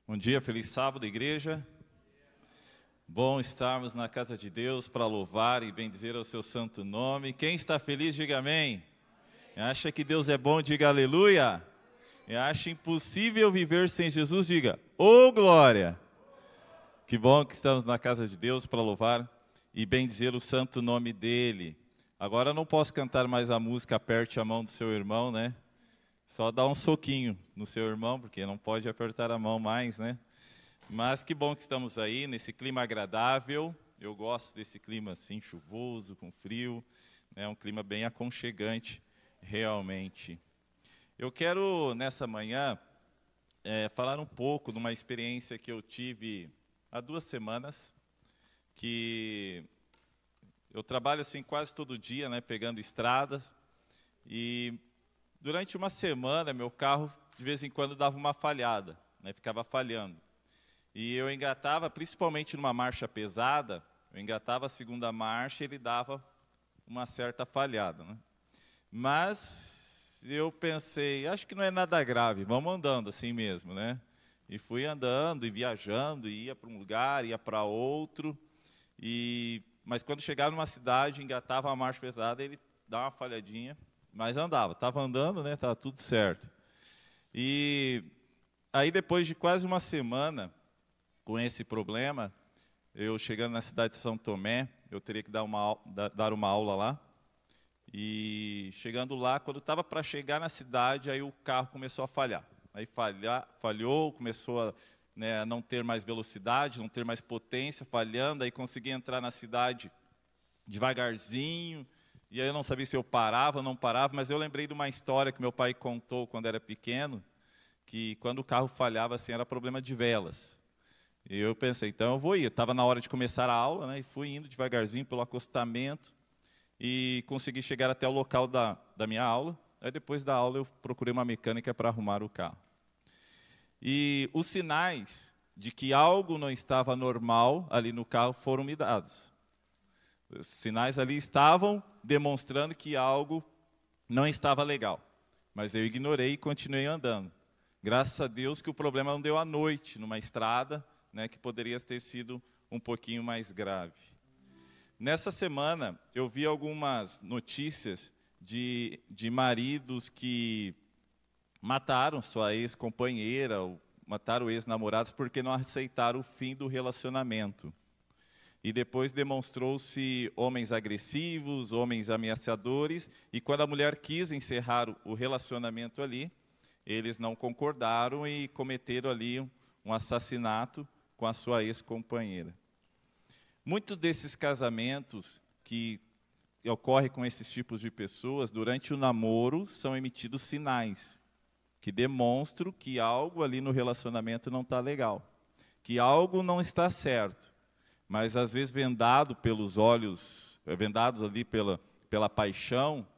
Bom dia, feliz sábado, igreja. Bom estarmos na casa de Deus para louvar e bendizer o seu santo nome. Quem está feliz, diga amém. Acha que Deus é bom, diga aleluia. Acha impossível viver sem Jesus, diga ô glória. Que bom que estamos na casa de Deus para louvar e bendizer o santo nome dEle. Agora eu não posso cantar mais a música Aperte a Mão do Seu Irmão, né? Só dá um soquinho no seu irmão, porque não pode apertar a mão mais, né? Mas que bom que estamos aí, nesse clima agradável. Eu gosto desse clima assim, chuvoso, com frio. É um clima bem aconchegante, realmente. Eu quero, nessa manhã, falar um pouco de uma experiência que eu tive há 2 semanas, que eu trabalho assim quase todo dia, né, pegando estradas, e durante uma semana meu carro de vez em quando dava uma falhada, né, ficava falhando. E eu engatava, principalmente numa marcha pesada, eu engatava a segunda marcha e ele dava uma certa falhada, né? Mas eu pensei, acho que não é nada grave, vamos andando assim mesmo, né? E fui andando e viajando, e ia para um lugar, ia para outro, mas quando chegava numa cidade, engatava a marcha pesada, ele dava uma falhadinha, mas andava, estava andando, né? Estava tudo certo. E aí depois de quase uma semana com esse problema, eu chegando na cidade de São Tomé, eu teria que dar uma aula lá. E chegando lá, quando estava para chegar na cidade, aí o carro começou a falhar. Aí falhou, começou a, né, a não ter mais velocidade, não ter mais potência, falhando. Aí consegui entrar na cidade devagarzinho. E aí eu não sabia se eu parava ou não parava, mas eu lembrei de uma história que meu pai contou quando era pequeno, que quando o carro falhava, assim, era problema de velas. E eu pensei, então eu vou ir. Estava na hora de começar a aula, né, e fui indo devagarzinho pelo acostamento e consegui chegar até o local da minha aula. Aí depois da aula eu procurei uma mecânica para arrumar o carro. E os sinais de que algo não estava normal ali no carro foram me dados. Os sinais ali estavam demonstrando que algo não estava legal. Mas eu ignorei e continuei andando. Graças a Deus que o problema não deu à noite, numa estrada, né, que poderia ter sido um pouquinho mais grave. Nessa semana, eu vi algumas notícias de maridos que mataram sua ex-companheira, ou mataram ex-namorados porque não aceitaram o fim do relacionamento. E depois demonstrou-se homens agressivos, homens ameaçadores, e quando a mulher quis encerrar o relacionamento ali, eles não concordaram e cometeram ali um assassinato com a sua ex-companheira. Muitos desses casamentos que ocorrem com esses tipos de pessoas, durante o namoro, são emitidos sinais que demonstram que algo ali no relacionamento não está legal, que algo não está certo. Mas, às vezes, vendado pelos olhos, vendados ali pela paixão,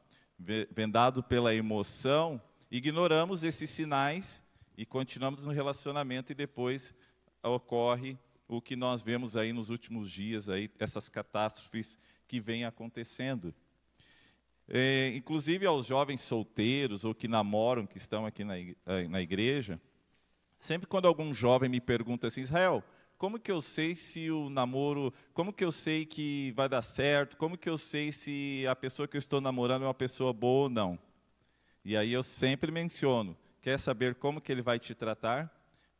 vendado pela emoção, ignoramos esses sinais e continuamos no relacionamento e depois ocorre o que nós vemos aí nos últimos dias, aí, essas catástrofes que vêm acontecendo. Inclusive aos jovens solteiros ou que namoram, que estão aqui na igreja, sempre quando algum jovem me pergunta assim, Israel, como que eu sei se o namoro, como que eu sei que vai dar certo, como que eu sei se a pessoa que eu estou namorando é uma pessoa boa ou não? E aí eu sempre menciono, quer saber como que ele vai te tratar?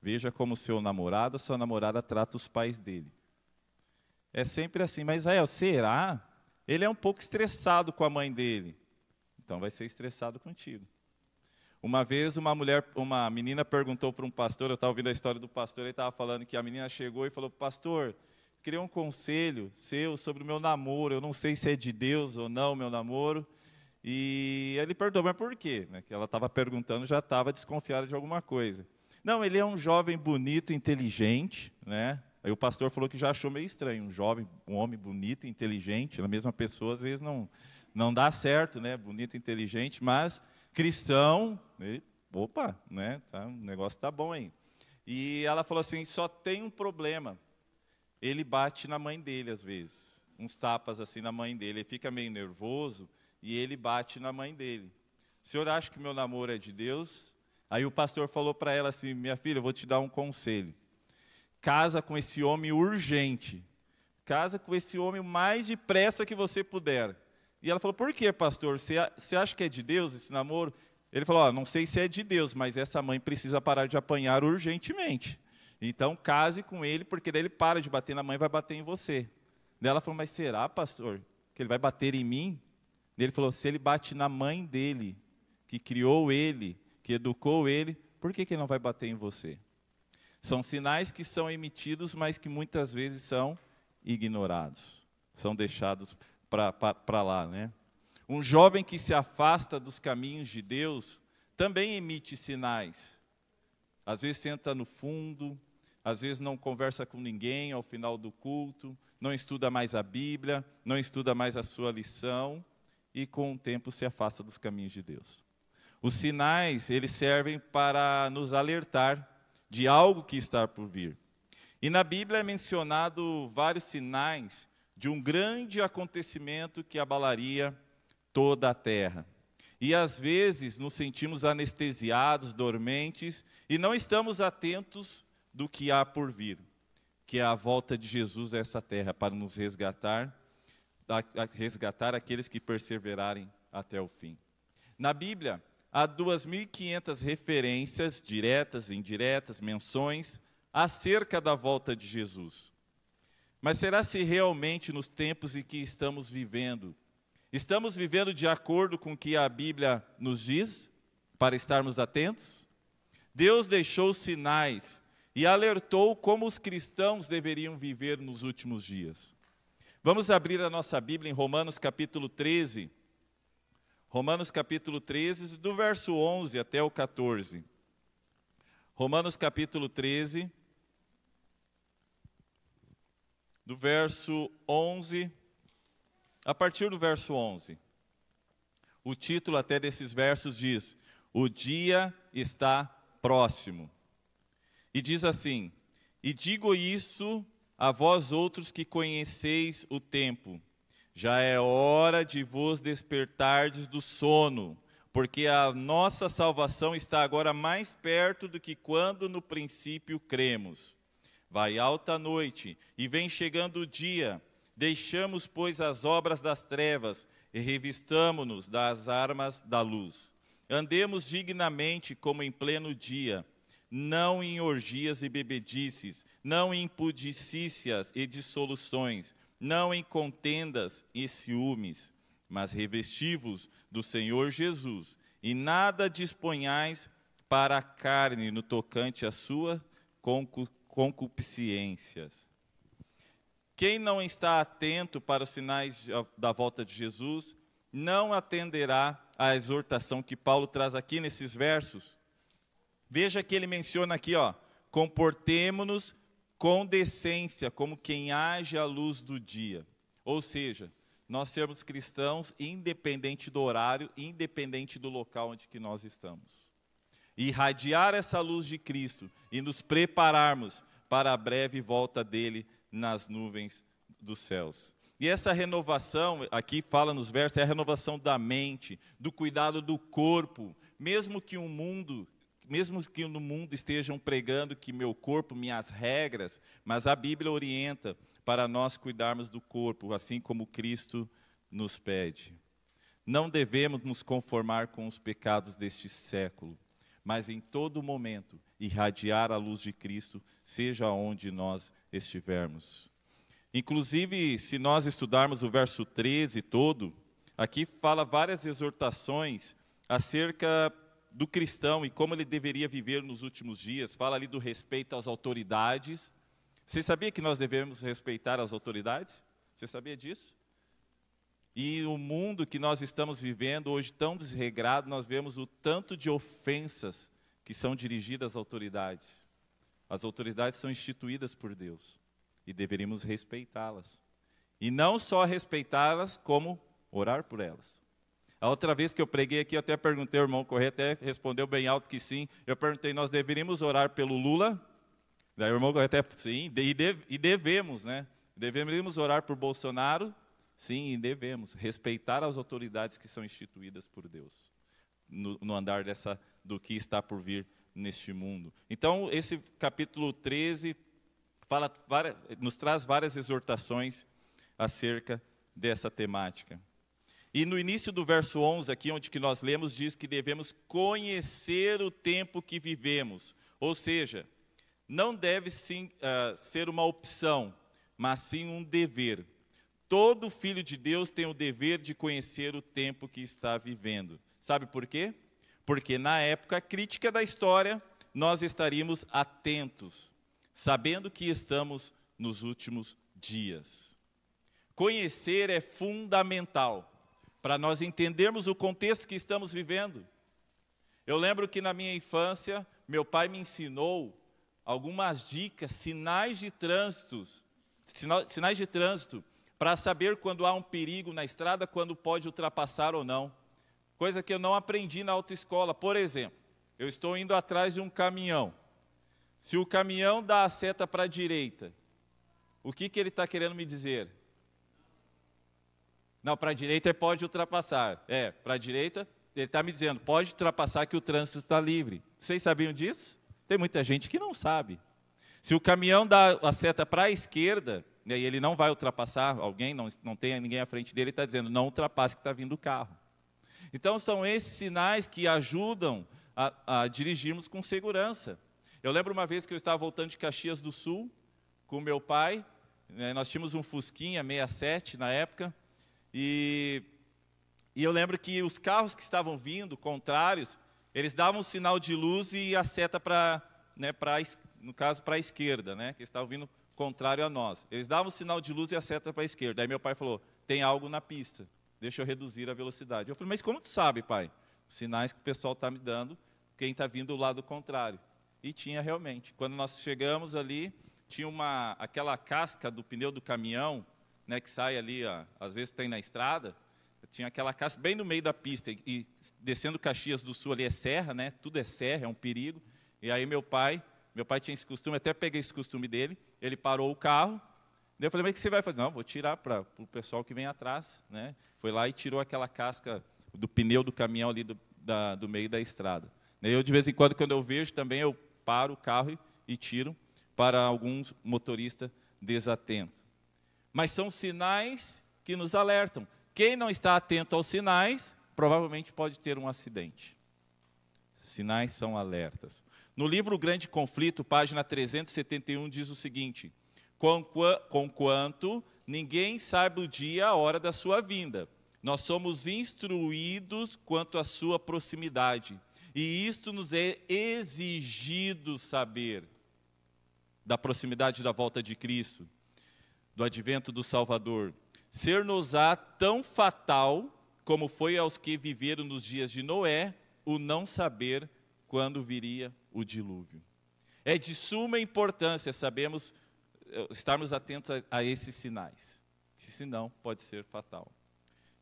Veja como seu namorado, sua namorada trata os pais dele. É sempre assim, mas Israel, será? Ele é um pouco estressado com a mãe dele. Então vai ser estressado contigo. Uma vez uma menina perguntou para um pastor, eu estava ouvindo a história do pastor, ele estava falando que a menina chegou e falou, pastor, queria um conselho seu sobre o meu namoro, eu não sei se é de Deus ou não o meu namoro. E ele perguntou, mas por quê? Que ela estava perguntando, já estava desconfiada de alguma coisa. Não, ele é um jovem bonito, inteligente, né? Aí o pastor falou que já achou meio estranho, um homem bonito, inteligente, a mesma pessoa às vezes não dá certo, né? Bonito, inteligente, mas cristão, opa, né? Tá, o negócio tá bom aí. E ela falou assim, só tem um problema, ele bate na mãe dele às vezes, uns tapas assim na mãe dele, ele fica meio nervoso e ele bate na mãe dele. O senhor acha que meu namoro é de Deus? Aí o pastor falou para ela assim: minha filha, eu vou te dar um conselho. Casa com esse homem urgente. Casa com esse homem o mais depressa que você puder. E ela falou: por que, pastor? Você acha que é de Deus esse namoro? Ele falou: não sei se é de Deus, mas essa mãe precisa parar de apanhar urgentemente. Então case com ele, porque daí ele para de bater na mãe e vai bater em você. Daí ela falou: mas será, pastor, que ele vai bater em mim? Ele falou: se ele bate na mãe dele, que criou ele, que educou ele, por que ele não vai bater em você? São sinais que são emitidos, mas que muitas vezes são ignorados, são deixados para lá, né? Um jovem que se afasta dos caminhos de Deus também emite sinais. Às vezes senta no fundo, às vezes não conversa com ninguém ao final do culto, não estuda mais a Bíblia, não estuda mais a sua lição e com o tempo se afasta dos caminhos de Deus. Os sinais, eles servem para nos alertar de algo que está por vir. E na Bíblia é mencionado vários sinais de um grande acontecimento que abalaria toda a terra. E às vezes nos sentimos anestesiados, dormentes, e não estamos atentos do que há por vir, que é a volta de Jesus a essa terra, para nos resgatar aqueles que perseverarem até o fim. Na Bíblia, há 2.500 referências, diretas e indiretas, menções, acerca da volta de Jesus. Mas será se realmente nos tempos em que estamos vivendo de acordo com o que a Bíblia nos diz, para estarmos atentos? Deus deixou sinais e alertou como os cristãos deveriam viver nos últimos dias. Vamos abrir a nossa Bíblia em Romanos capítulo 13. Romanos capítulo 13, do verso 11 até o 14. Romanos capítulo 13, do verso 11, a partir do verso 11. O título até desses versos diz: o dia está próximo. E diz assim: e digo isso a vós outros que conheceis o tempo. Já é hora de vos despertardes do sono, porque a nossa salvação está agora mais perto do que quando no princípio cremos. Vai alta a noite, e vem chegando o dia. Deixamos, pois, as obras das trevas, e revistamo-nos das armas da luz. Andemos dignamente como em pleno dia, não em orgias e bebedices, não em impudicícias e dissoluções, não em contendas e ciúmes, mas revesti-vos do Senhor Jesus, e nada disponhais para a carne no tocante às suas concupiscências. Quem não está atento para os sinais da volta de Jesus, não atenderá à exortação que Paulo traz aqui nesses versos. Veja que ele menciona aqui, comportemo-nos com decência, como quem age à luz do dia. Ou seja, nós sermos cristãos independente do horário, independente do local onde que nós estamos. E irradiar essa luz de Cristo e nos prepararmos para a breve volta dele nas nuvens dos céus. E essa renovação, aqui fala nos versos, é a renovação da mente, do cuidado do corpo, mesmo que no mundo estejam pregando que meu corpo, minhas regras, mas a Bíblia orienta para nós cuidarmos do corpo, assim como Cristo nos pede. Não devemos nos conformar com os pecados deste século, mas em todo momento irradiar a luz de Cristo, seja onde nós estivermos. Inclusive, se nós estudarmos o verso 13 todo, aqui fala várias exortações acerca do cristão e como ele deveria viver nos últimos dias. Fala ali do respeito às autoridades. Você sabia que nós devemos respeitar as autoridades? Você sabia disso? E o mundo que nós estamos vivendo hoje tão desregrado, nós vemos o tanto de ofensas que são dirigidas às autoridades. As autoridades são instituídas por Deus e deveríamos respeitá-las. E não só respeitá-las, como orar por elas. A outra vez que eu preguei aqui, eu até perguntei, o irmão Corrêa até respondeu bem alto que sim. Eu perguntei, nós deveríamos orar pelo Lula? Daí o irmão Corrêa até, sim, e devemos, né? Deveríamos orar por Bolsonaro? Sim, e devemos respeitar as autoridades que são instituídas por Deus, no andar do que está por vir neste mundo. Então, esse capítulo 13 nos traz várias exortações acerca dessa temática. E no início do verso 11, aqui onde que nós lemos, diz que devemos conhecer o tempo que vivemos. Ou seja, não deve sim, ser uma opção, mas sim um dever. Todo filho de Deus tem o dever de conhecer o tempo que está vivendo. Sabe por quê? Porque na época crítica da história, nós estaríamos atentos, sabendo que estamos nos últimos dias. Conhecer é fundamental para nós entendermos o contexto que estamos vivendo. Eu lembro que na minha infância, meu pai me ensinou algumas dicas, sinais de trânsito, para saber quando há um perigo na estrada, quando pode ultrapassar ou não. Coisa que eu não aprendi na autoescola. Por exemplo, eu estou indo atrás de um caminhão. Se o caminhão dá a seta para a direita, o que ele está querendo me dizer? Não, para a direita pode ultrapassar. Para a direita, ele está me dizendo, pode ultrapassar que o trânsito está livre. Vocês sabiam disso? Tem muita gente que não sabe. Se o caminhão dá a seta para a esquerda, e ele não vai ultrapassar alguém, não tem ninguém à frente dele, ele está dizendo, não ultrapasse que está vindo o carro. Então, são esses sinais que ajudam a dirigirmos com segurança. Eu lembro uma vez que eu estava voltando de Caxias do Sul, com meu pai, nós tínhamos um Fusquinha 67 na época, e eu lembro que os carros que estavam vindo, contrários, eles davam um sinal de luz e a seta no caso, para a esquerda, que estavam vindo contrário a nós. Eles davam um sinal de luz e a seta para a esquerda. Aí meu pai falou, tem algo na pista, deixa eu reduzir a velocidade. Eu falei, mas como tu sabe, pai? Os sinais que o pessoal está me dando, quem está vindo do lado contrário. E tinha realmente. Quando nós chegamos ali, tinha aquela casca do pneu do caminhão, que sai ali, às vezes tem na estrada, tinha aquela casca bem no meio da pista, e descendo Caxias do Sul ali é serra, tudo é serra, é um perigo. E aí meu pai tinha esse costume, até peguei esse costume dele, ele parou o carro, daí eu falei, mas o que você vai fazer? Não, vou tirar para o pessoal que vem atrás. Foi lá e tirou aquela casca do pneu do caminhão ali do meio da estrada. Eu, de vez em quando eu vejo também, eu paro o carro e tiro para alguns motoristas desatentos. Mas são sinais que nos alertam. Quem não está atento aos sinais, provavelmente pode ter um acidente. Sinais são alertas. No livro O Grande Conflito, página 371, diz o seguinte, conquanto ninguém sabe o dia e a hora da sua vinda, nós somos instruídos quanto à sua proximidade, e isto nos é exigido saber da proximidade da volta de Cristo, do advento do Salvador. Ser-nos-á tão fatal como foi aos que viveram nos dias de Noé, o não saber quando viria o dilúvio. É de suma importância estarmos atentos a esses sinais, senão pode ser fatal.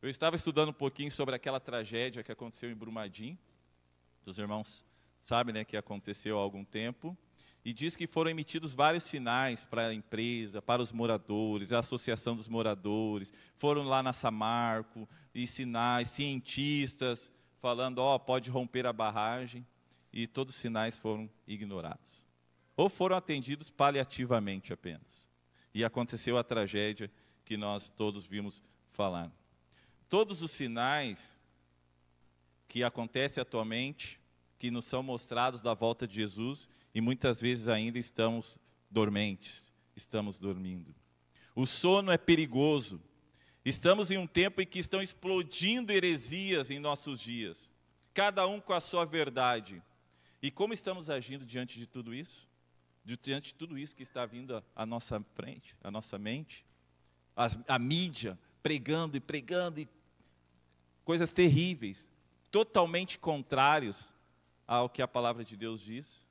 Eu estava estudando um pouquinho sobre aquela tragédia que aconteceu em Brumadinho, os irmãos sabem, que aconteceu há algum tempo, e diz que foram emitidos vários sinais para a empresa, para os moradores, a associação dos moradores, foram lá na Samarco, e sinais, cientistas, falando, pode romper a barragem, e todos os sinais foram ignorados. Ou foram atendidos paliativamente apenas. E aconteceu a tragédia que nós todos vimos falar. Todos os sinais que acontecem atualmente, que nos são mostrados da volta de Jesus, e muitas vezes ainda estamos dormentes, estamos dormindo. O sono é perigoso. Estamos em um tempo em que estão explodindo heresias em nossos dias, cada um com a sua verdade. E como estamos agindo diante de tudo isso? Diante de tudo isso que está vindo à nossa frente, à nossa mente? A mídia pregando e coisas terríveis, totalmente contrários ao que a palavra de Deus diz.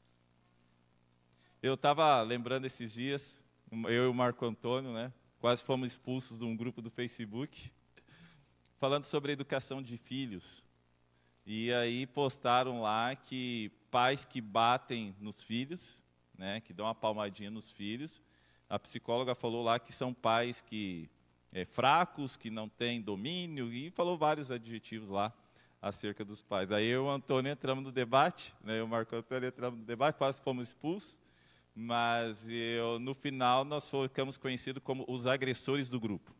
Eu estava lembrando esses dias, eu e o Marco Antônio, quase fomos expulsos de um grupo do Facebook, falando sobre a educação de filhos. E aí postaram lá que pais que batem nos filhos, que dão uma palmadinha nos filhos, a psicóloga falou lá que são pais que fracos, que não têm domínio, e falou vários adjetivos lá acerca dos pais. Aí eu e o Antônio entramos no debate, né? Eu e o Marco Antônio entramos no debate, quase fomos expulsos, mas no final nós ficamos conhecidos como os agressores do grupo.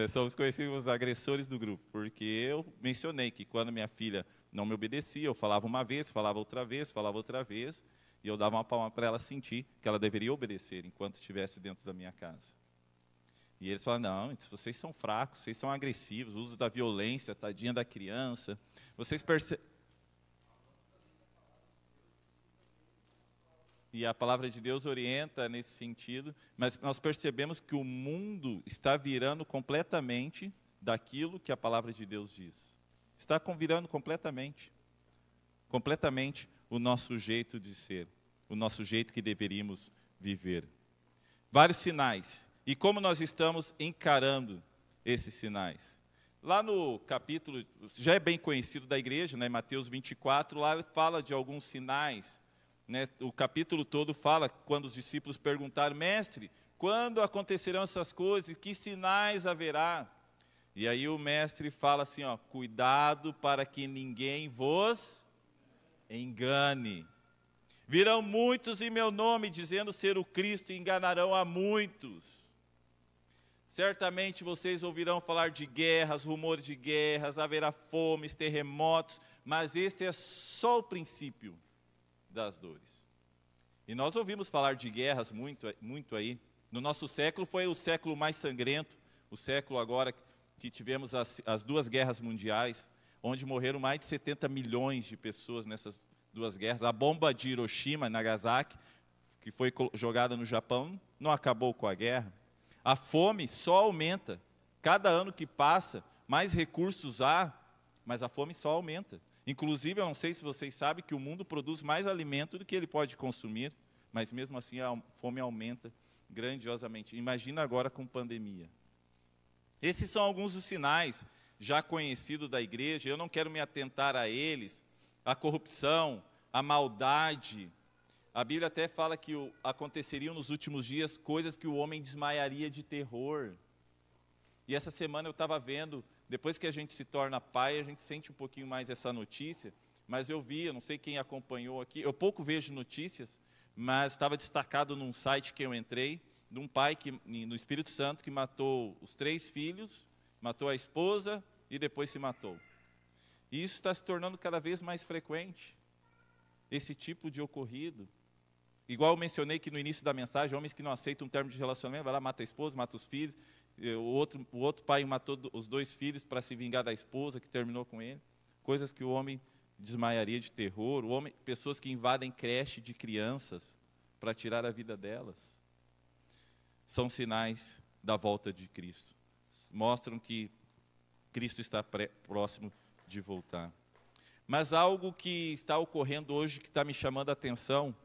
Somos conhecidos como os agressores do grupo, porque eu mencionei que quando minha filha não me obedecia, eu falava uma vez, falava outra vez, e eu dava uma palma para ela sentir que ela deveria obedecer enquanto estivesse dentro da minha casa. E eles falam, não, vocês são fracos, vocês são agressivos, uso da violência, tadinha da criança. Vocês percebem... E a palavra de Deus orienta nesse sentido, mas nós percebemos que o mundo está virando completamente daquilo que a palavra de Deus diz. Está virando completamente o nosso jeito de ser, o nosso jeito que deveríamos viver. Vários sinais. E como nós estamos encarando esses sinais? Lá no capítulo, já é bem conhecido da igreja, né, Mateus 24, lá fala de alguns sinais. Né, o capítulo todo fala, quando os discípulos perguntaram, mestre, quando acontecerão essas coisas, que sinais haverá? E aí o mestre fala assim, ó, cuidado para que ninguém vos engane. Virão muitos em meu nome, dizendo ser o Cristo, e enganarão a muitos. Certamente vocês ouvirão falar de guerras, rumores de guerras, haverá fomes, terremotos, mas este é só o princípio das dores. E nós ouvimos falar de guerras muito aí. No nosso século foi o século mais sangrento, o século agora que tivemos as duas guerras mundiais, onde morreram mais de 70 milhões de pessoas nessas duas guerras. A bomba de Hiroshima e Nagasaki, que foi jogada no Japão, não acabou com a guerra. A fome só aumenta. Cada ano que passa, mais recursos há, mas a fome só aumenta. Inclusive, eu não sei se vocês sabem que o mundo produz mais alimento do que ele pode consumir, mas mesmo assim a fome aumenta grandiosamente. Imagina agora com pandemia. Esses são alguns dos sinais já conhecidos da igreja, eu não quero me atentar a eles, a corrupção, a maldade. A Bíblia até fala que aconteceriam nos últimos dias coisas que o homem desmaiaria de terror. E essa semana eu estava vendo, depois que a gente se torna pai, a gente sente um pouquinho mais essa notícia, mas eu não sei quem acompanhou aqui, eu pouco vejo notícias, mas estava destacado num site que eu entrei, de um pai no Espírito Santo que matou os 3 filhos, matou a esposa e depois se matou. E isso está se tornando cada vez mais frequente, esse tipo de ocorrido. Igual eu mencionei que no início da mensagem, homens que não aceitam um termo de relacionamento, vai lá, mata a esposa, mata os filhos. O outro pai matou os 2 filhos para se vingar da esposa que terminou com ele. Coisas que o homem desmaiaria de terror. Pessoas que invadem creche de crianças para tirar a vida delas. São sinais da volta de Cristo. Mostram que Cristo está próximo de voltar. Mas algo que está ocorrendo hoje, que está me chamando a atenção,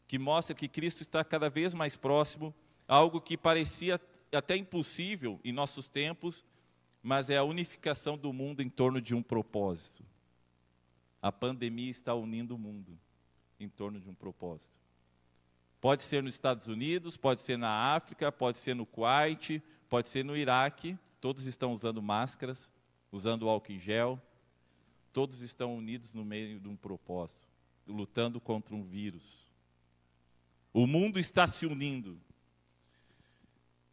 que mostra que Cristo está cada vez mais próximo, algo que parecia até impossível em nossos tempos, mas é a unificação do mundo em torno de um propósito. A pandemia está unindo o mundo em torno de um propósito. Pode ser nos Estados Unidos, pode ser na África, pode ser no Kuwait, pode ser no Iraque, todos estão usando máscaras, usando álcool em gel, todos estão unidos no meio de um propósito, lutando contra um vírus. O mundo está se unindo.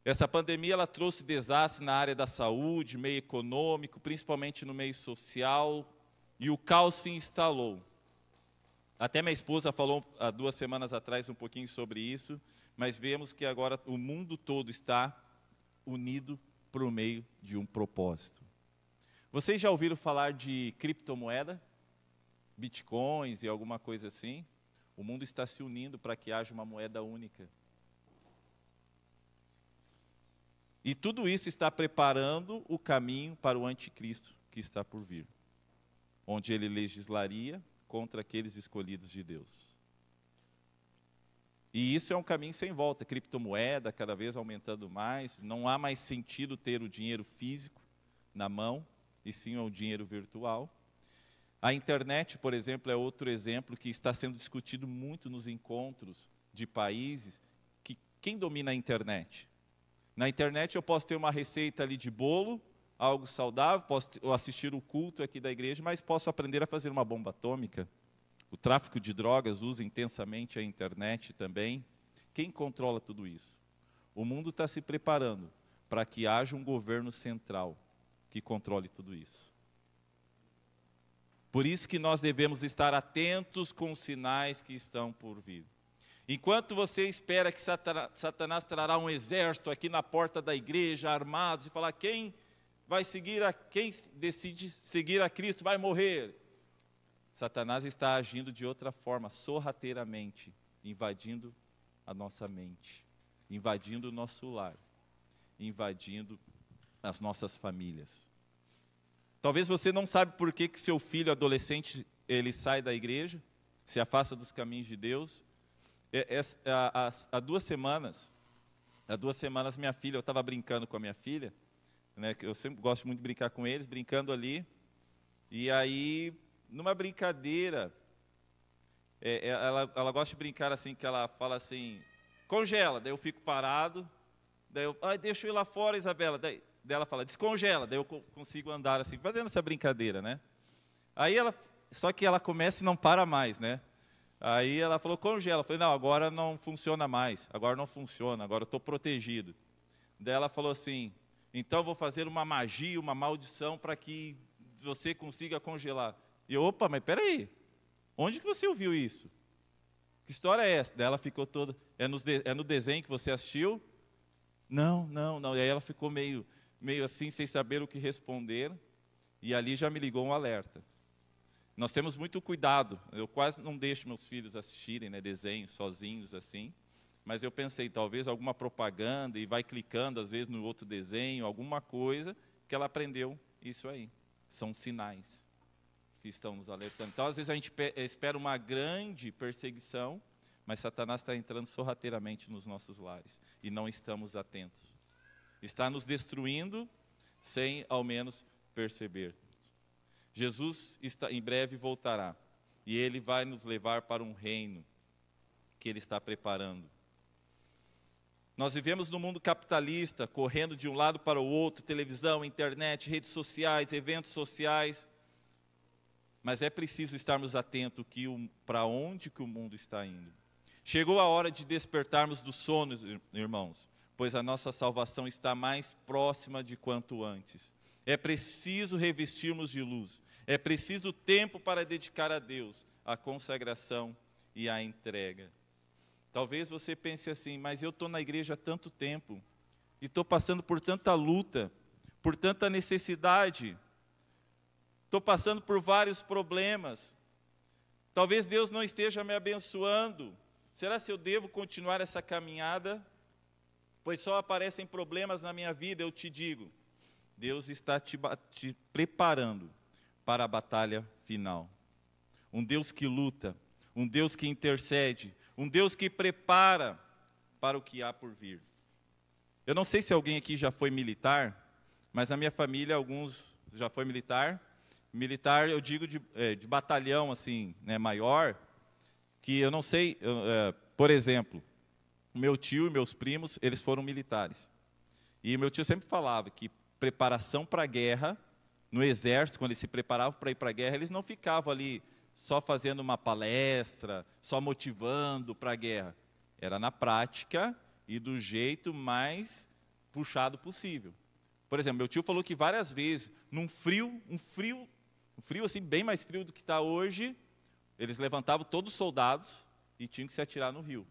Essa pandemia ela trouxe desastre na área da saúde, meio econômico, principalmente no meio social, e o caos se instalou. Até minha esposa falou há 2 semanas atrás um pouquinho sobre isso, mas vemos que agora o mundo todo está unido por meio de um propósito. Vocês já ouviram falar de criptomoeda? Bitcoins e alguma coisa assim? O mundo está se unindo para que haja uma moeda única. E tudo isso está preparando o caminho para o anticristo que está por vir, onde ele legislaria contra aqueles escolhidos de Deus. E isso é um caminho sem volta, criptomoeda cada vez aumentando mais, não há mais sentido ter o dinheiro físico na mão, e sim o dinheiro virtual. A internet, por exemplo, é outro exemplo que está sendo discutido muito nos encontros de países. Quem domina a internet? Na internet eu posso ter uma receita ali de bolo, algo saudável, posso assistir o culto aqui da igreja, mas posso aprender a fazer uma bomba atômica. O tráfico de drogas usa intensamente a internet também. Quem controla tudo isso? O mundo está se preparando para que haja um governo central que controle tudo isso. Por isso que nós devemos estar atentos com os sinais que estão por vir. Enquanto você espera que Satanás trará um exército aqui na porta da igreja, armados, e falar quem decide seguir a Cristo vai morrer. Satanás está agindo de outra forma, sorrateiramente, invadindo a nossa mente, invadindo o nosso lar, invadindo as nossas famílias. Talvez você não sabe por que seu filho adolescente ele sai da igreja, se afasta dos caminhos de Deus. Há 2 semanas, minha filha, eu estava brincando com a minha filha, né, que eu sempre gosto muito de brincar com eles, brincando ali, e aí, numa brincadeira, ela gosta de brincar assim, que ela fala assim, congela, daí eu fico parado, daí eu, deixa eu ir lá fora, Isabela, daí ela fala, descongela, daí eu consigo andar assim, fazendo essa brincadeira, né? Aí só que ela começa e não para mais, né? Aí ela falou, congela, eu falei, não, agora não funciona mais, agora não funciona, agora eu estou protegido. Daí ela falou assim, então eu vou fazer uma magia, uma maldição para que você consiga congelar. E eu, opa, mas peraí, onde que você ouviu isso? Que história é essa? Daí ela ficou toda, é no desenho que você assistiu? Não. E aí ela ficou meio assim, sem saber o que responder, e ali já me ligou um alerta. Nós temos muito cuidado, eu quase não deixo meus filhos assistirem, né, desenhos sozinhos assim, mas eu pensei, talvez alguma propaganda, e vai clicando às vezes no outro desenho, alguma coisa, que ela aprendeu isso aí. São sinais que estão nos alertando. Então, às vezes a gente espera uma grande perseguição, mas Satanás está entrando sorrateiramente nos nossos lares, e não estamos atentos. Está nos destruindo, sem ao menos perceber. Jesus em breve voltará, e Ele vai nos levar para um reino que Ele está preparando. Nós vivemos num mundo capitalista, correndo de um lado para o outro, televisão, internet, redes sociais, eventos sociais, mas é preciso estarmos atentos para onde que o mundo está indo. Chegou a hora de despertarmos do sono, irmãos, pois a nossa salvação está mais próxima de quanto antes. É preciso revestirmos de luz. É preciso tempo para dedicar a Deus a consagração e a entrega. Talvez você pense assim, mas eu estou na igreja há tanto tempo, e estou passando por tanta luta, por tanta necessidade, estou passando por vários problemas, talvez Deus não esteja me abençoando. Será que eu devo continuar essa caminhada? Pois só aparecem problemas na minha vida. Eu te digo, Deus está te preparando para a batalha final. Um Deus que luta, um Deus que intercede, um Deus que prepara para o que há por vir. Eu não sei se alguém aqui já foi militar, mas na minha família alguns já foi militar. Militar, eu digo de batalhão assim, né, maior, que eu não sei, por exemplo, meu tio e meus primos, eles foram militares. E meu tio sempre falava que preparação para a guerra, no exército, quando eles se preparavam para ir para a guerra, eles não ficavam ali só fazendo uma palestra, só motivando para a guerra. Era na prática e do jeito mais puxado possível. Por exemplo, meu tio falou que várias vezes, num frio assim, bem mais frio do que está hoje, eles levantavam todos os soldados e tinham que se atirar no rio,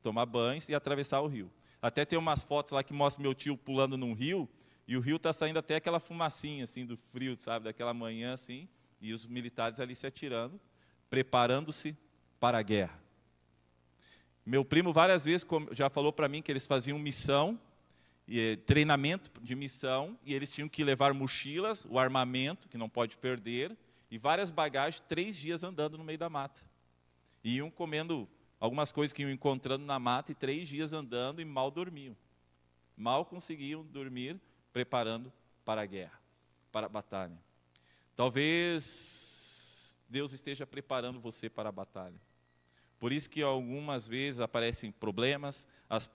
tomar banho e atravessar o rio. Até tem umas fotos lá que mostram meu tio pulando num rio, e o rio está saindo até aquela fumacinha assim do frio, sabe, daquela manhã assim, e os militares ali se atirando, preparando-se para a guerra. Meu primo várias vezes já falou para mim que eles faziam missão, treinamento de missão, e eles tinham que levar mochilas, o armamento, que não pode perder, e várias bagagens, 3 dias andando no meio da mata. E iam comendo algumas coisas que iam encontrando na mata, e 3 dias andando e mal dormiam. Mal conseguiam dormir, preparando para a guerra, para a batalha. Talvez Deus esteja preparando você para a batalha. Por isso que algumas vezes aparecem problemas,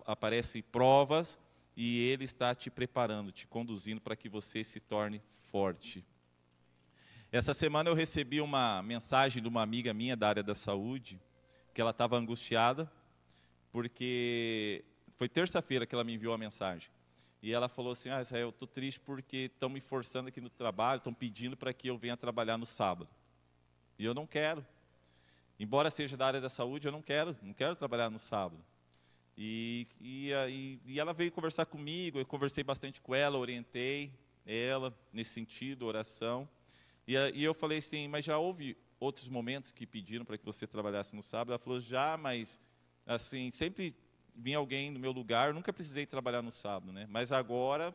aparecem provas, e Ele está te preparando, te conduzindo para que você se torne forte. Essa semana eu recebi uma mensagem de uma amiga minha da área da saúde, que ela estava angustiada, porque foi terça-feira que ela me enviou a mensagem. E ela falou assim, Israel, eu estou triste porque estão me forçando aqui no trabalho, estão pedindo para que eu venha trabalhar no sábado. E eu não quero. Embora seja da área da saúde, eu não quero trabalhar no sábado. E ela veio conversar comigo, eu conversei bastante com ela, orientei ela nesse sentido, oração. E eu falei assim, mas já houve outros momentos que pediram para que você trabalhasse no sábado? Ela falou, já, mas assim, sempre vinha alguém no meu lugar, eu nunca precisei trabalhar no sábado, né? Mas agora,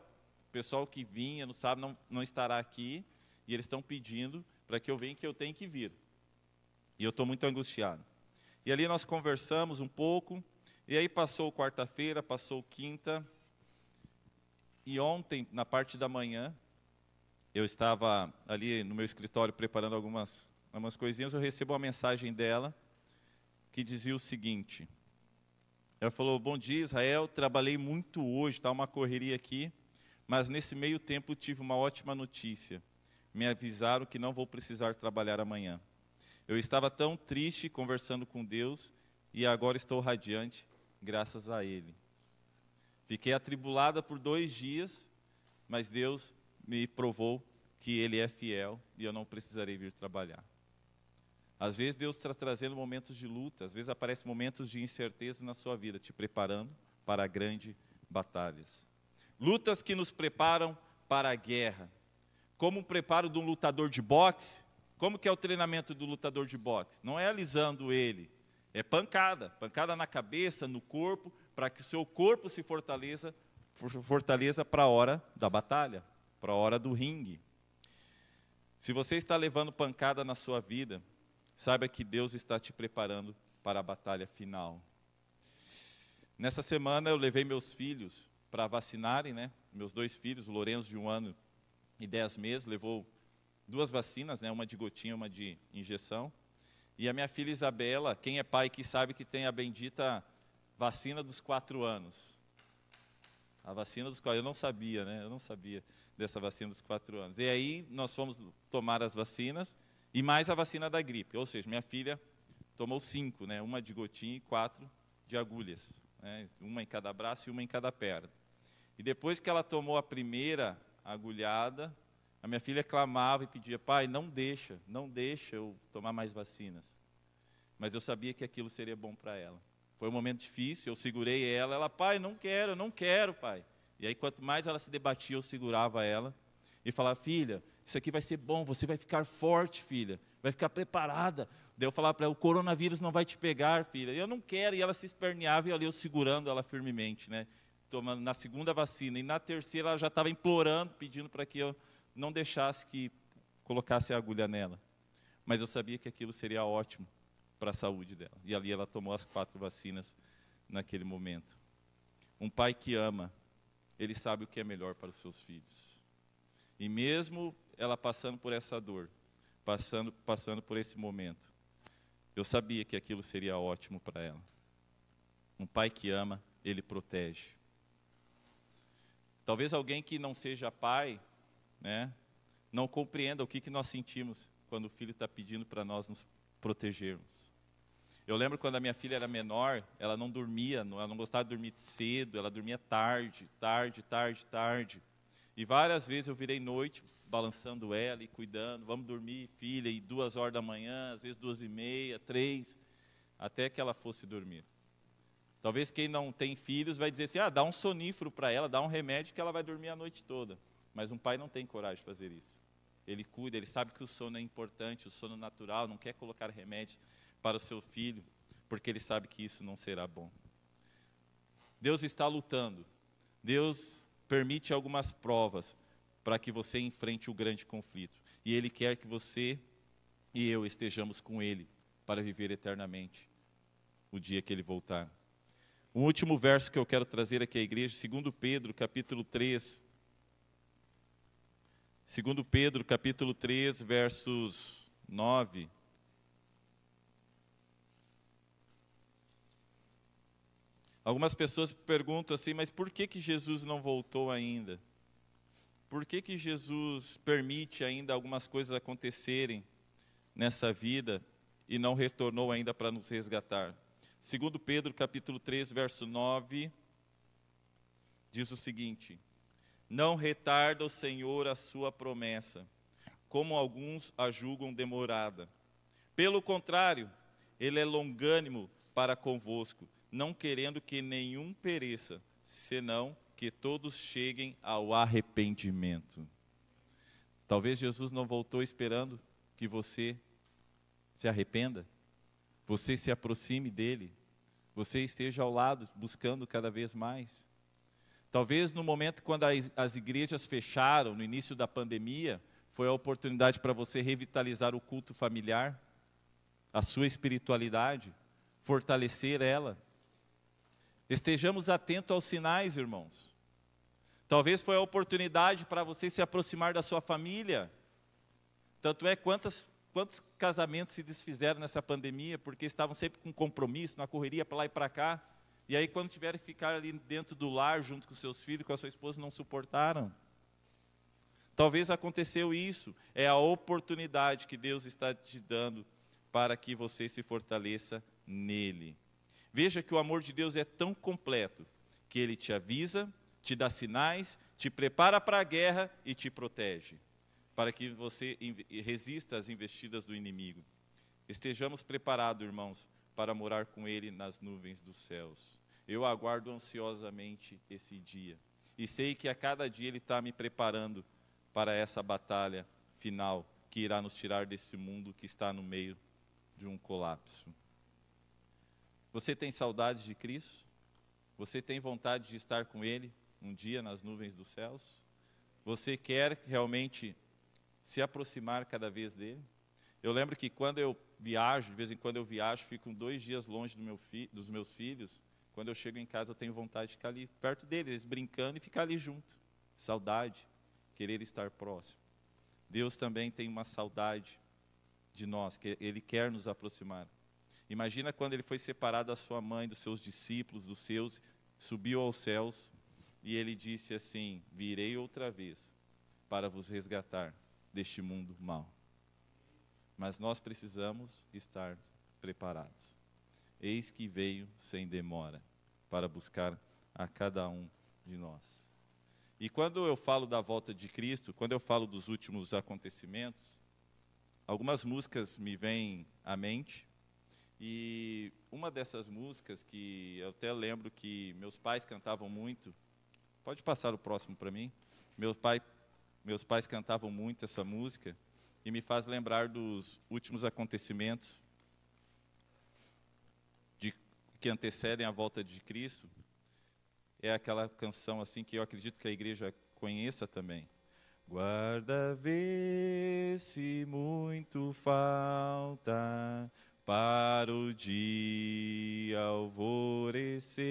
o pessoal que vinha no sábado não estará aqui, e eles estão pedindo para que eu venha, que eu tenho que vir. E eu estou muito angustiado. E ali nós conversamos um pouco, e aí passou quarta-feira, passou quinta, e ontem, na parte da manhã, eu estava ali no meu escritório preparando algumas coisinhas, eu recebo uma mensagem dela, que dizia o seguinte, ela falou, bom dia Israel, trabalhei muito hoje, está uma correria aqui, mas nesse meio tempo tive uma ótima notícia, me avisaram que não vou precisar trabalhar amanhã. Eu estava tão triste conversando com Deus, e agora estou radiante, graças a Ele. Fiquei atribulada por 2 dias, mas Deus me provou que Ele é fiel, e eu não precisarei vir trabalhar. Às vezes Deus está trazendo momentos de luta, às vezes aparecem momentos de incerteza na sua vida, te preparando para grandes batalhas. Lutas que nos preparam para a guerra. Como o preparo de um lutador de boxe, como que é o treinamento do lutador de boxe? Não é alisando ele, é pancada na cabeça, no corpo, para que o seu corpo se fortaleça para a hora da batalha, para a hora do ringue. Se você está levando pancada na sua vida, saiba que Deus está te preparando para a batalha final. Nessa semana eu levei meus filhos para vacinarem, né? Meus 2 filhos, o Lourenço de 1 ano e 10 meses, levou 2 vacinas, né? Uma de gotinha, uma de injeção. E a minha filha Isabela, quem é pai que sabe que tem a bendita vacina dos 4 anos. A vacina dos 4 anos, eu não sabia, né? Eu não sabia dessa vacina dos 4 anos. E aí nós fomos tomar as vacinas, e mais a vacina da gripe, ou seja, minha filha tomou 5, né? Uma de gotinha e 4 de agulhas, né? Uma em cada braço e uma em cada perna. E depois que ela tomou a primeira agulhada, a minha filha clamava e pedia, pai, não deixa eu tomar mais vacinas. Mas eu sabia que aquilo seria bom para ela. Foi um momento difícil, eu segurei ela, pai, não quero, pai. E aí quanto mais ela se debatia, eu segurava ela e falava, filha, isso aqui vai ser bom, você vai ficar forte, filha, vai ficar preparada. Daí eu falava para ela, o coronavírus não vai te pegar, filha. E eu não quero, e ela se esperneava, e ali eu segurando ela firmemente, né? Tomando na segunda vacina, e na terceira ela já estava implorando, pedindo para que eu não deixasse que colocasse a agulha nela. Mas eu sabia que aquilo seria ótimo para a saúde dela. E ali ela tomou as 4 vacinas naquele momento. Um pai que ama, ele sabe o que é melhor para os seus filhos. E mesmo ela passando por essa dor, passando por esse momento, eu sabia que aquilo seria ótimo para ela. Um pai que ama, ele protege. Talvez alguém que não seja pai, né, não compreenda o que nós sentimos quando o filho está pedindo para nós nos protegermos. Eu lembro quando a minha filha era menor, ela não dormia, ela não gostava de dormir cedo, ela dormia tarde. E várias vezes eu virei noite, balançando ela e cuidando, vamos dormir, filha, e 2 horas da manhã, às vezes 2h30, 3, até que ela fosse dormir. Talvez quem não tem filhos vai dizer assim, dá um sonífero para ela, dá um remédio que ela vai dormir a noite toda. Mas um pai não tem coragem de fazer isso. Ele cuida, ele sabe que o sono é importante, o sono natural, não quer colocar remédio para o seu filho, porque ele sabe que isso não será bom. Deus está lutando. Deus permite algumas provas para que você enfrente o grande conflito. E Ele quer que você e eu estejamos com Ele para viver eternamente o dia que Ele voltar. O último verso que eu quero trazer aqui à igreja, 2 Pedro, capítulo 3. 2 Pedro, capítulo 3, versos 9. Algumas pessoas perguntam assim, mas por que Jesus não voltou ainda? Por que Jesus permite ainda algumas coisas acontecerem nessa vida e não retornou ainda para nos resgatar? Segundo Pedro, capítulo 3, verso 9, diz o seguinte: não retarda o Senhor a sua promessa, como alguns a julgam demorada. Pelo contrário, ele é longânimo para convosco, não querendo que nenhum pereça, senão que todos cheguem ao arrependimento. Talvez Jesus não voltou esperando que você se arrependa, você se aproxime dele, você esteja ao lado, buscando cada vez mais. Talvez no momento quando as igrejas fecharam, no início da pandemia, foi a oportunidade para você revitalizar o culto familiar, a sua espiritualidade, fortalecer ela. Estejamos atentos aos sinais, irmãos. Talvez foi a oportunidade para você se aproximar da sua família. Tanto é quantos casamentos se desfizeram nessa pandemia, porque estavam sempre com compromisso, na correria para lá e para cá. E aí quando tiveram que ficar ali dentro do lar, junto com seus filhos, com a sua esposa, não suportaram. Talvez aconteceu isso. É a oportunidade que Deus está te dando para que você se fortaleça nele. Veja que o amor de Deus é tão completo que ele te avisa, te dá sinais, te prepara para a guerra e te protege, para que você resista às investidas do inimigo. Estejamos preparados, irmãos, para morar com ele nas nuvens dos céus. Eu aguardo ansiosamente esse dia. E sei que a cada dia ele está me preparando para essa batalha final, que irá nos tirar desse mundo que está no meio de um colapso. Você tem saudade de Cristo? Você tem vontade de estar com ele um dia nas nuvens dos céus? Você quer realmente se aproximar cada vez dele? Eu lembro que quando eu viajo, de vez em quando eu viajo, fico 2 dias longe dos meus filhos. Quando eu chego em casa, eu tenho vontade de ficar ali perto deles, brincando e ficar ali junto. Saudade, querer estar próximo. Deus também tem uma saudade de nós, que ele quer nos aproximar. Imagina quando ele foi separado da sua mãe, dos seus discípulos, dos seus, subiu aos céus e ele disse assim: virei outra vez para vos resgatar deste mundo mau. Mas nós precisamos estar preparados. Eis que veio sem demora para buscar a cada um de nós. E quando eu falo da volta de Cristo, quando eu falo dos últimos acontecimentos, algumas músicas me vêm à mente. E uma dessas músicas que eu até lembro que meus pais cantavam muito, pode passar o próximo para mim? Meus pais cantavam muito essa música e me faz lembrar dos últimos acontecimentos que antecedem a volta de Cristo. É aquela canção assim que eu acredito que a igreja conheça também. Guarda, vê se muito falta para o dia alvorecer.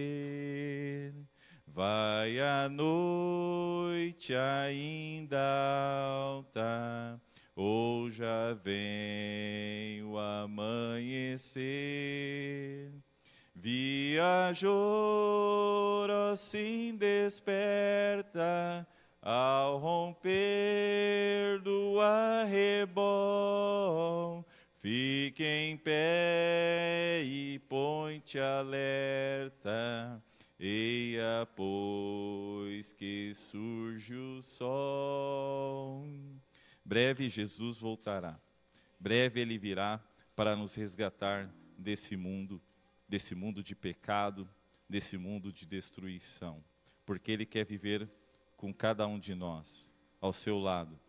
Vai a noite ainda alta, ou já vem o amanhecer. Viajor, assim desperta, ao romper do arrebol. Fique em pé e põe-te alerta, eia, pois que surge o sol. Breve Jesus voltará, breve ele virá para nos resgatar desse mundo de pecado, desse mundo de destruição, porque ele quer viver com cada um de nós, ao seu lado.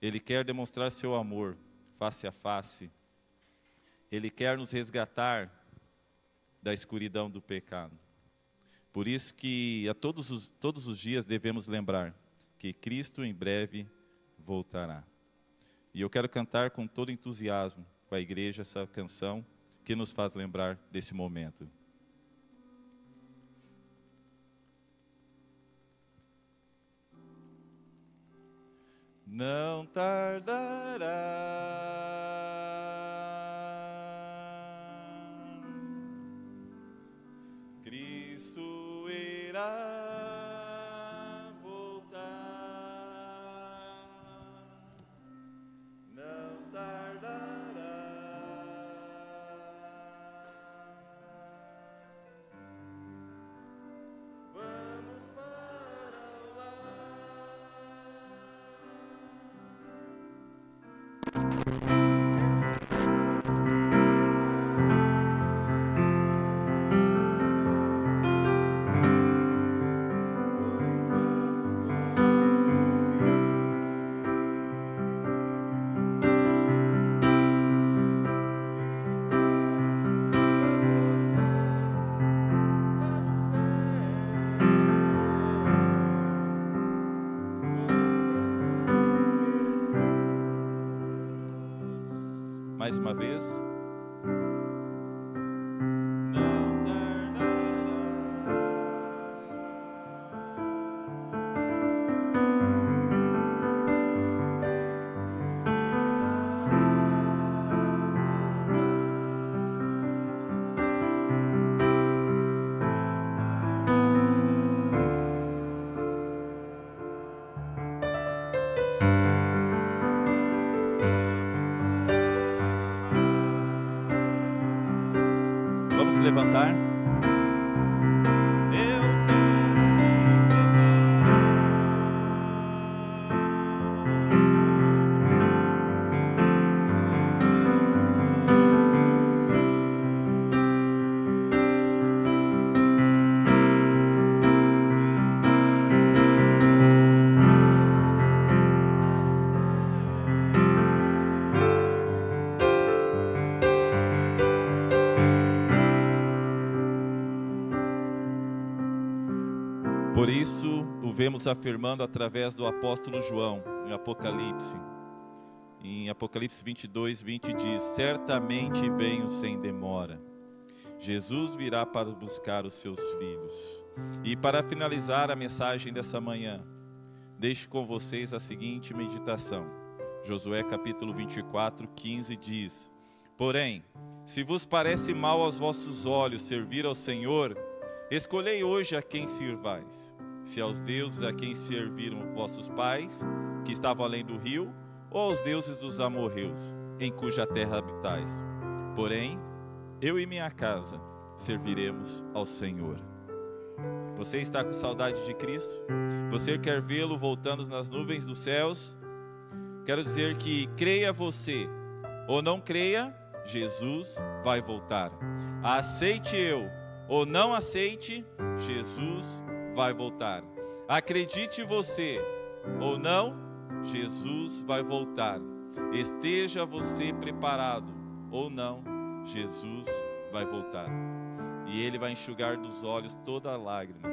Ele quer demonstrar seu amor, face a face. Ele quer nos resgatar da escuridão do pecado. Por isso que a todos os dias devemos lembrar que Cristo em breve voltará. E eu quero cantar com todo entusiasmo com a igreja essa canção que nos faz lembrar desse momento. Não tardará, Cristo irá voltar, não tardará. Vamos para o mais uma vez. Não Vamos levantar. Eu quero Por isso, o vemos afirmando através do apóstolo João, em Apocalipse. Em Apocalipse 22, 20 diz: certamente venho sem demora. Jesus virá para buscar os seus filhos. E para finalizar a mensagem dessa manhã, deixo com vocês a seguinte meditação. Josué capítulo 24, 15 diz: porém, se vos parece mal aos vossos olhos servir ao Senhor, escolhei hoje a quem sirvais, se aos deuses a quem serviram vossos pais, que estavam além do rio, ou aos deuses dos amorreus, em cuja terra habitais. Porém, eu e minha casa serviremos ao Senhor. Você está com saudade de Cristo? Você quer vê-lo voltando nas nuvens dos céus? Quero dizer que creia você ou não creia, Jesus vai voltar. Aceite eu ou não aceite, Jesus vai voltar. Acredite você ou não, Jesus vai voltar. Esteja você preparado ou não, Jesus vai voltar. E Ele vai enxugar dos olhos toda a lágrima.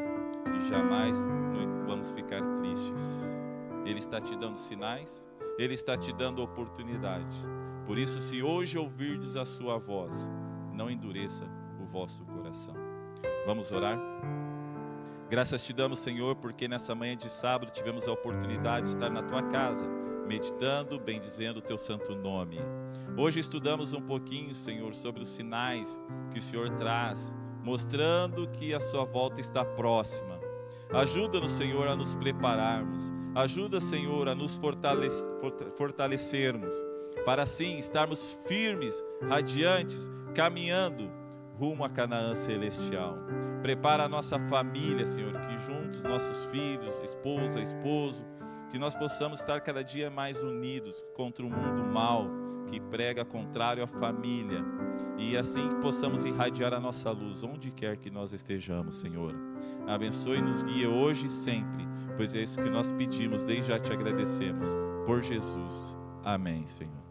E jamais vamos ficar tristes. Ele está te dando sinais, Ele está te dando oportunidades. Por isso, se hoje ouvirdes a sua voz, não endureça o vosso coração. Vamos orar? Graças te damos, Senhor, porque nessa manhã de sábado tivemos a oportunidade de estar na tua casa, meditando, bendizendo o teu santo nome. Hoje estudamos um pouquinho, Senhor, sobre os sinais que o Senhor traz, mostrando que a sua volta está próxima. Ajuda-nos, Senhor, a nos prepararmos. Ajuda, Senhor, a nos fortalecermos, para assim estarmos firmes, radiantes, caminhando rumo a Canaã celestial. Prepara a nossa família, Senhor, que juntos, nossos filhos, esposa, esposo, que nós possamos estar cada dia mais unidos contra o mundo mau, que prega contrário à família, e assim possamos irradiar a nossa luz, onde quer que nós estejamos, Senhor. Abençoe e nos guie hoje e sempre, pois é isso que nós pedimos, desde já te agradecemos, por Jesus. Amém, Senhor.